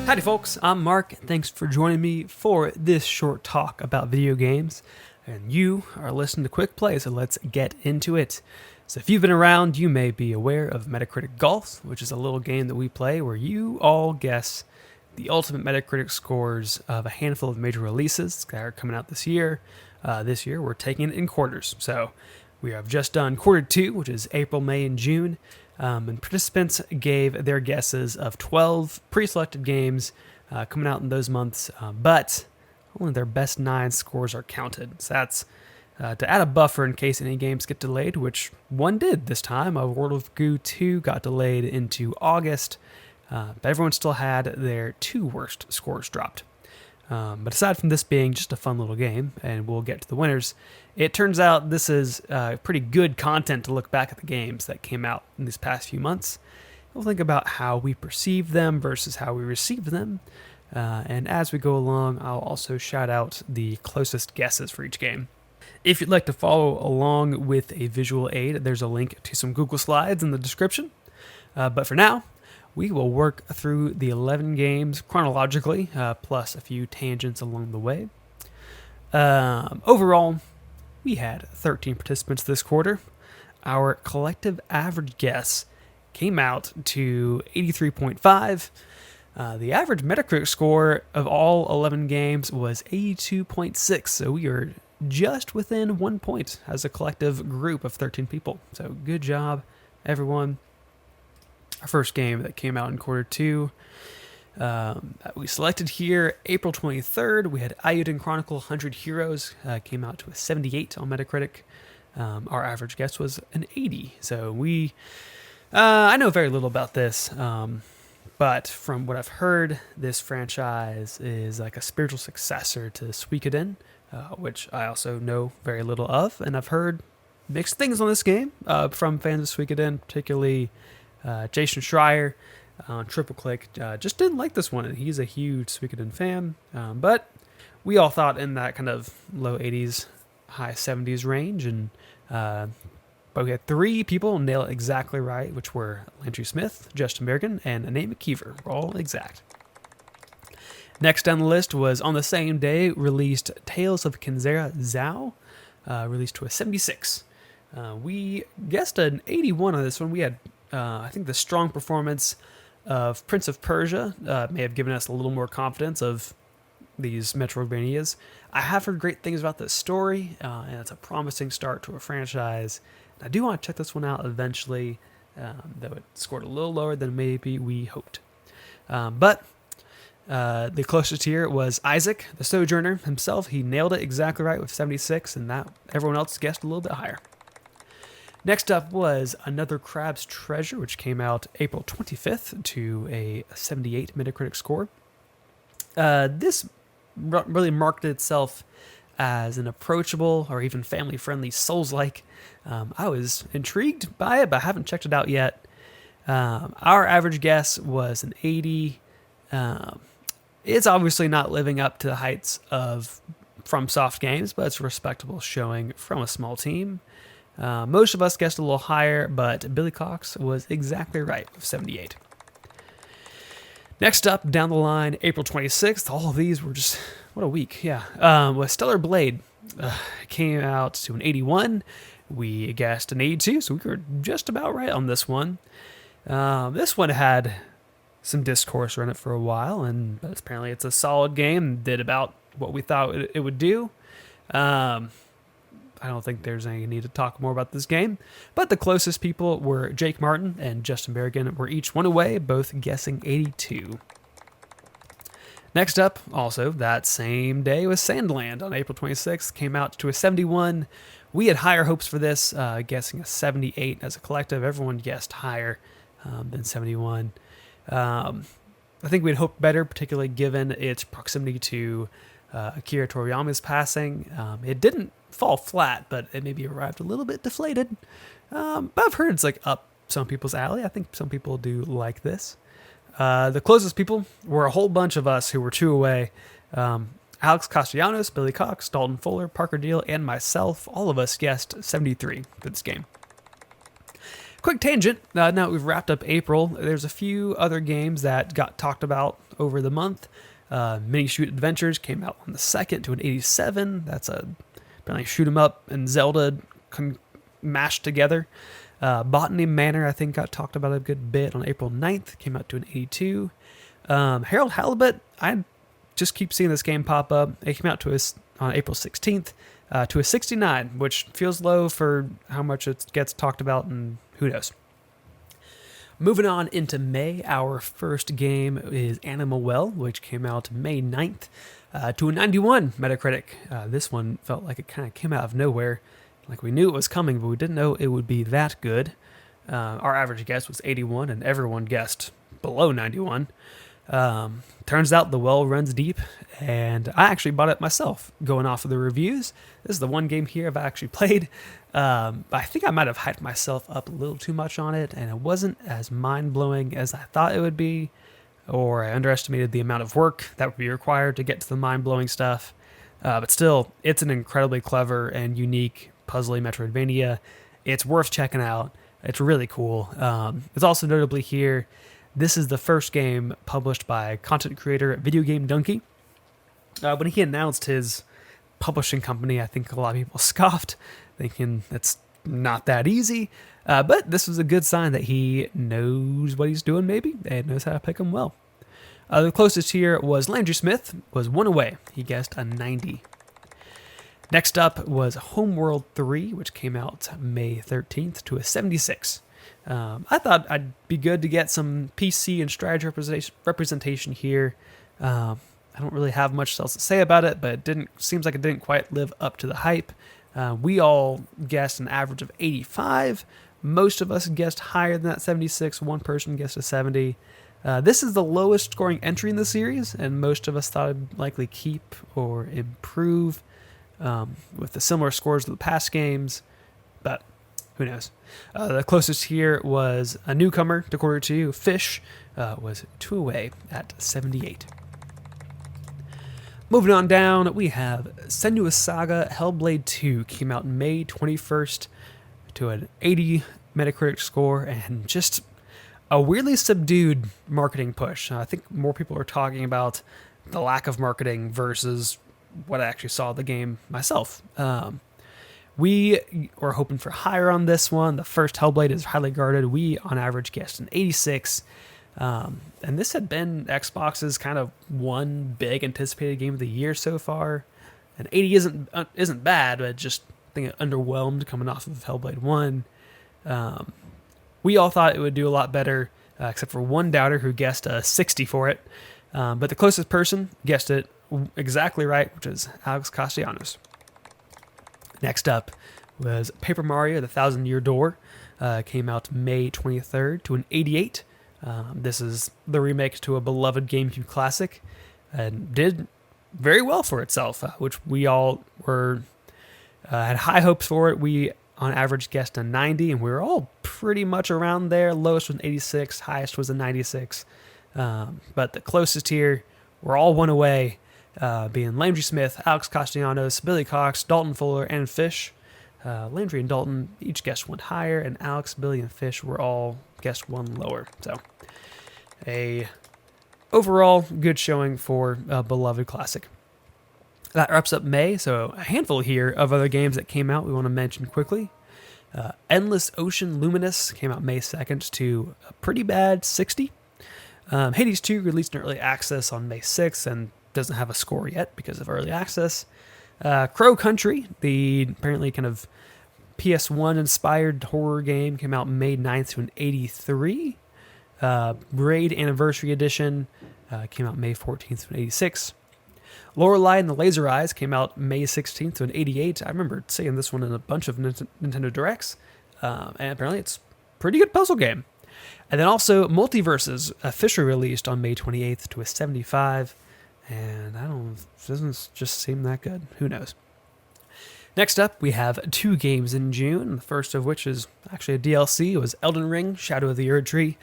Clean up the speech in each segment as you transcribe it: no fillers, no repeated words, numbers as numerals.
Howdy folks, I'm Mark, and thanks for joining me for this short talk about video games. And you are listening to Quick Play, so let's get into it. So if you've been around, you may be aware of Metacritic Golf, which is a little game that we play where you all guess the ultimate Metacritic scores of a handful of major releases that are coming out this year. This year we're taking it in quarters. So we have just done quarter 2, which is April, May, and June. And participants gave their guesses of 12 pre-selected games coming out in those months, but only their best 9 scores are counted. So that's to add a buffer in case any games get delayed, which one did this time. World of Goo 2 got delayed into August, but everyone still had their 2 worst scores dropped. But aside from this being just a fun little game, and we'll get to the winners, it turns out this is pretty good content to look back at the games that came out in these past few months. We'll think about how we perceive them versus how we receive them. And as we go along, I'll also shout out the closest guesses for each game. If you'd like to follow along with a visual aid, there's a link to some Google Slides in the description. But for now, we will work through the 11 games chronologically, plus a few tangents along the way. Overall, we had 13 participants this quarter. Our collective average guess came out to 83.5. The average Metacritic score of all 11 games was 82.6, so we are just within 1 point as a collective group of 13 people. So good job, everyone. Our first game that came out in quarter 2, we selected here April 23rd. We had Eiyuden Chronicle 100 Heroes, came out to a 78 on Metacritic. Our average guess was an 80. So I know very little about this, but from what I've heard, this franchise is like a spiritual successor to Suikoden, which I also know very little of, and I've heard mixed things on this game from fans of Suikoden, particularly Jason Schreier on Triple Click just didn't like this one, and he's a huge Suikoden fan. But we all thought in that kind of low 80s, high 70s range, and but we had 3 people nail it exactly right, which were Landry Smith, Justin Bergen, and Anane McKeever. We're all exact. Next down the list was on the same day released Tales of Kenzera Zhao, released to a 76. We guessed an 81 on this one. We had I think the strong performance of Prince of Persia may have given us a little more confidence of these Metroidvanias. I have heard great things about this story, and it's a promising start to a franchise. I do want to check this one out eventually, though it scored a little lower than maybe we hoped. But the closest here was Isaac, the Sojourner himself. He nailed it exactly right with 76, and that everyone else guessed a little bit higher. Next up was Another Crab's Treasure, which came out April 25th to a 78 Metacritic score. This really marketed itself as an approachable or even family-friendly Souls-like. I was intrigued by it, but I haven't checked it out yet. Our average guess was an 80. It's obviously not living up to the heights of FromSoft games, but it's a respectable showing from a small team. Most of us guessed a little higher, but Billy Cox was exactly right with 78. Next up, down the line, April 26th. All of these were just, what a week, yeah. Was Stellar Blade. Came out to an 81. We guessed an 82, so we were just about right on this one. This one had some discourse around it for a while, but apparently it's a solid game. Did about what we thought it would do. I don't think there's any need to talk more about this game, but the closest people were Jake Martin and Justin Bergen, were each one away, both guessing 82. Next up, also that same day, was Sandland on April 26th, came out to a 71. We had higher hopes for this, guessing a 78 as a collective. Everyone guessed higher than 71. I think we'd hoped better, particularly given its proximity to Akira Toriyama's passing. It didn't fall flat, but it maybe arrived a little bit deflated. But I've heard it's like up some people's alley. I think some people do like this. The closest people were a whole bunch of us who were 2 away. Alex Castellanos, Billy Cox, Dalton Fuller, Parker Deal, and myself. All of us guessed 73 for this game. Quick tangent. Now that we've wrapped up April, there's a few other games that got talked about over the month. Minishoot Adventures came out on the 2nd to an 87. That's a apparently shoot 'em up and Zelda mashed together. Botany Manor, I think, got talked about a good bit on April 9th. Came out to an 82. Halibut, I just keep seeing this game pop up. It came out to us on April 16th to a 69, which feels low for how much it gets talked about, and who knows. Moving on into May, our first game is Animal Well, which came out May 9th to a 91 Metacritic. This one felt like it kind of came out of nowhere. Like we knew it was coming, but we didn't know it would be that good. Our average guess was 81, and everyone guessed below 91. Turns out the well runs deep, and I actually bought it myself, going off of the reviews. This is the one game here I've actually played. I think I might have hyped myself up a little too much on it, and it wasn't as mind-blowing as I thought it would be, or I underestimated the amount of work that would be required to get to the mind-blowing stuff. But still, it's an incredibly clever and unique puzzly Metroidvania. It's worth checking out. It's really cool. It's also notably here, this is the first game published by content creator Video Game Donkey. When he announced his publishing company, I think a lot of people scoffed, thinking it's not that easy. But this was a good sign that he knows what he's doing, maybe, and knows how to pick them well. The closest here was Landry Smith, was one away. He guessed a 90. Next up was Homeworld 3, which came out May 13th to a 76. I thought I'd be good to get some PC and strategy representation here. I don't really have much else to say about it, but seems like it didn't quite live up to the hype. We all guessed an average of 85. Most of us guessed higher than that 76. One person guessed a 70. This is the lowest scoring entry in the series, and most of us thought it'd likely keep or improve with the similar scores of the past games, but who knows. The closest here was a newcomer to quarter two, Fish, was 2 away at 78. Moving on down, we have Senua Saga Hellblade 2, came out May 21st to an 80 Metacritic score, and just a weirdly subdued marketing push. I think more people are talking about the lack of marketing versus what I actually saw the game myself. We were hoping for higher on this one. The first Hellblade is highly guarded. We, on average, guessed an 86. And this had been Xbox's kind of one big anticipated game of the year so far. And 80 isn't bad, but just I think it underwhelmed coming off of Hellblade 1. We all thought it would do a lot better, except for one doubter who guessed a 60 for it. But the closest person guessed it exactly right, which is Alex Castellanos. Next up was Paper Mario: The Thousand-Year Door. Came out May 23rd to an 88. This is the remake to a beloved GameCube classic, and did very well for itself, which we all were had high hopes for it. We, on average, guessed a 90, and we were all pretty much around there. Lowest was an 86, highest was a 96. But the closest here, we're all one away, being Landry Smith, Alex Castellanos, Billy Cox, Dalton Fuller, and Fish. Landry and Dalton each guessed one higher, and Alex, Billy, and Fish were all guessed one lower. So, a overall good showing for a beloved classic. That wraps up May, so a handful here of other games that came out we want to mention quickly. Endless Ocean Luminous came out May 2nd to a pretty bad 60. Hades 2 released in early access on May 6th and doesn't have a score yet because of early access. Crow Country, the apparently kind of PS1-inspired horror game, came out May 9th to an 83. Braid Anniversary Edition came out May 14th to an 86. Lorelai and the Laser Eyes came out May 16th to an 88. I remember seeing this one in a bunch of Nintendo Directs, and apparently it's a pretty good puzzle game. And then also Multiversus, officially released on May 28th to a 75. And I don't know, it doesn't just seem that good. Who knows? Next up, we have 2 games in June, the first of which is actually a DLC. It was Elden Ring, Shadow of the Erdtree,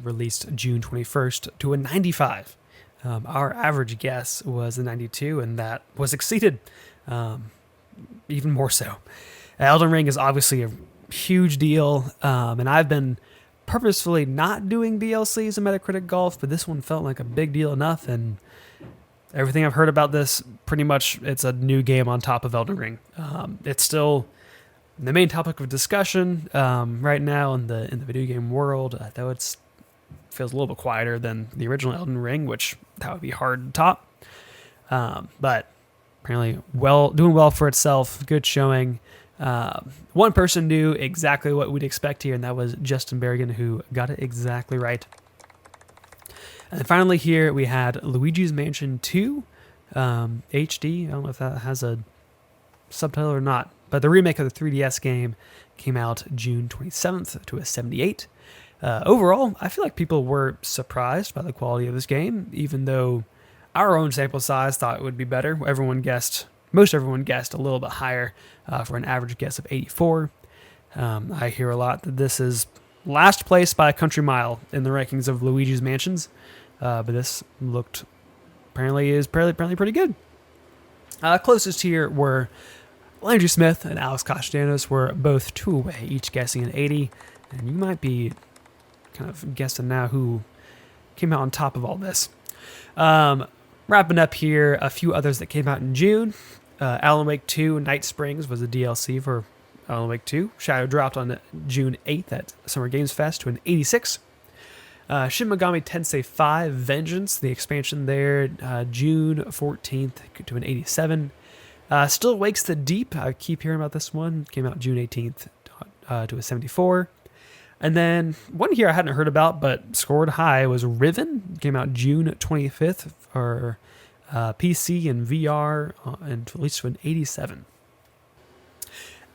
released June 21st to a 95. Our average guess was a 92, and that was exceeded even more so. Elden Ring is obviously a huge deal. And I've been purposefully not doing DLCs in Metacritic Golf, but this one felt like a big deal enough. And everything I've heard about this, pretty much it's a new game on top of Elden Ring. It's still the main topic of discussion right now in the video game world, though it feels a little bit quieter than the original Elden Ring, which that would be hard to top. But apparently doing well for itself, good showing. One person knew exactly what we'd expect here, and that was Justin Berrigan, who got it exactly right. And then finally here we had Luigi's Mansion 2 HD. I don't know if that has a subtitle or not, but the remake of the 3DS game came out June 27th to a 78. Overall, I feel like people were surprised by the quality of this game, even though our own sample size thought it would be better. Most everyone guessed a little bit higher for an average guess of 84. I hear a lot that this is last place by a country mile in the rankings of Luigi's Mansions, but this apparently pretty good. Closest here were Landry Smith and Alex Castellanos were both 2 away, each guessing an 80, and you might be kind of guessing now who came out on top of all this. Wrapping up here, a few others that came out in June. Alan Wake 2 Night Springs was a DLC for Alan Wake 2. Shadow dropped on June 8th at Summer Games Fest to an 86. Shin Megami Tensei 5 Vengeance, the expansion there, June 14th to an 87. Still Wakes the Deep, I keep hearing about this one, came out June 18th to a 74. And then one here I hadn't heard about but scored high was Riven, came out June 25th for PC and VR and released to an 87.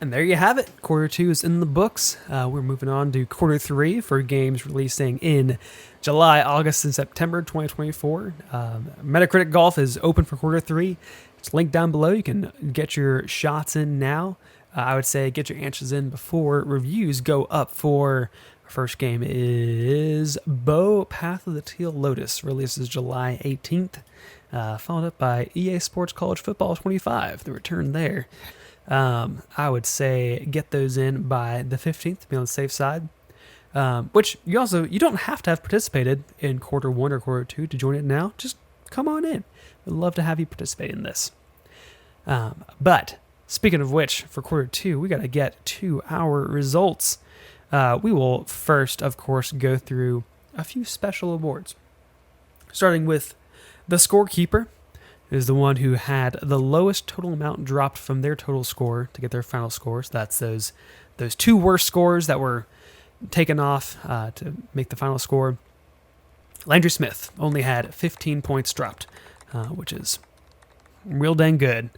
And there you have it. Quarter 2 is in the books. We're moving on to quarter 3 for games releasing in July, August, and September 2024. Metacritic Golf is open for quarter 3. It's linked down below. You can get your shots in now. I would say get your answers in before reviews go up for our first game is Bo Path of the Teal Lotus. Releases July 18th. Followed up by EA Sports College Football 25, the return there. I would say get those in by the 15th to be on the safe side. Which you don't have to have participated in quarter 1 or quarter 2 to join it now. Just come on in. We'd love to have you participate in this. But speaking of which, for quarter 2, we got to get to our results. We will first, of course, go through a few special awards. Starting with the scorekeeper, is the one who had the lowest total amount dropped from their total score to get their final score. So that's those 2 worst scores that were taken off to make the final score. Landry Smith only had 15 points dropped, which is real dang good.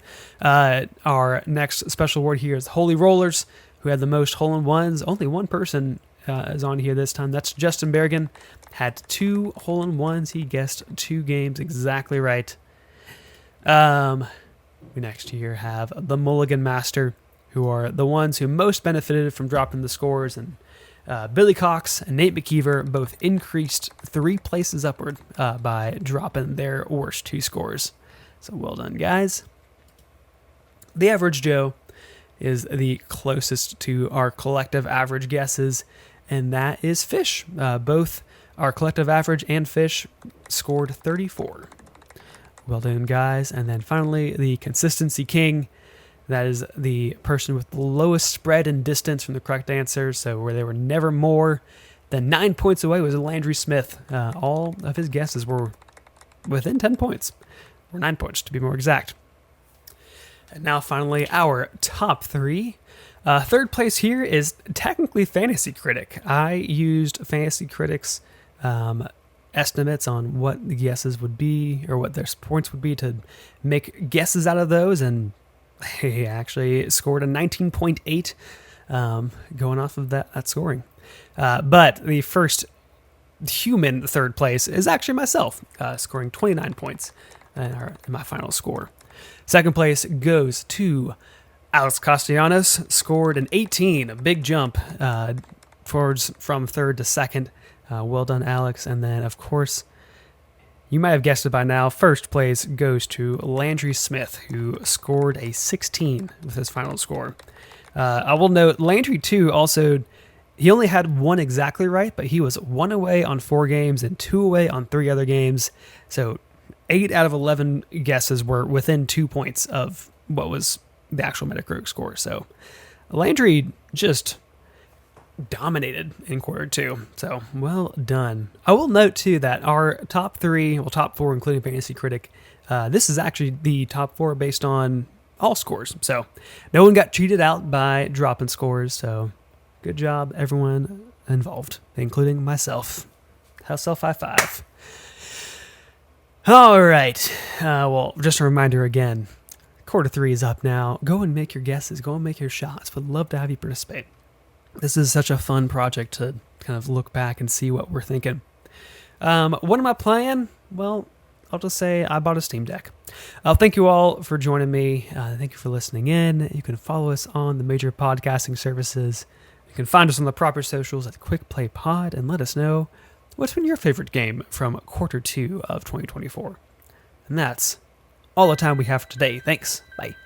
Our next special award here is Holy Rollers, who had the most hole-in-ones. Only one person is on here this time. That's Justin Berrigan. Had 2 hole-in-ones. He guessed 2 games exactly right. We next here have the Mulligan Master, who are the ones who most benefited from dropping the scores, and Billy Cox and Nate McKeever both increased 3 places upward by dropping their worst 2 scores. So well done, guys. The Average Joe is the closest to our collective average guesses, and that is Fish. Both our collective average and Fish scored 34. Well done, guys. And then finally, the Consistency King. That is the person with the lowest spread and distance from the correct answer. So where they were never more than 9 points away was Landry Smith. All of his guesses were within 10 points. Or 9 points, to be more exact. And now finally, our top 3. Third place here is technically Fantasy Critic. I used Fantasy Critic's estimates on what the guesses would be, or what their points would be, to make guesses out of those, and he actually scored a 19.8 going off of that scoring. But the first human third place is actually myself, scoring 29 points in my final score. Second place goes to Alex Castellanos, scored an 18, a big jump forwards from third to second. Well done, Alex. And then, of course, you might have guessed it by now, first place goes to Landry Smith, who scored a 16 with his final score. I will note Landry too. Also, he only had one exactly right, but he was 1 away on 4 games and 2 away on 3 other games. So 8 out of 11 guesses were within 2 points of what was the actual Metacritic score. So Landry just dominated in quarter 2. So well done. I will note too that our top 4, including Fantasy Critic, this is actually the top 4 based on all scores. So no one got cheated out by dropping scores. So good job, everyone involved, including myself. Self high five. All right. Well, just a reminder again, quarter 3 is up now. Go and make your guesses. Go and make your shots. Would love to have you participate. This is such a fun project to kind of look back and see what we're thinking. What am I playing? Well, I'll just say I bought a Steam Deck. Thank you all for joining me. Thank you for listening in. You can follow us on the major podcasting services. You can find us on the proper socials at Quick Play Pod and let us know what's been your favorite game from quarter 2 of 2024. And that's all the time we have for today. Thanks. Bye.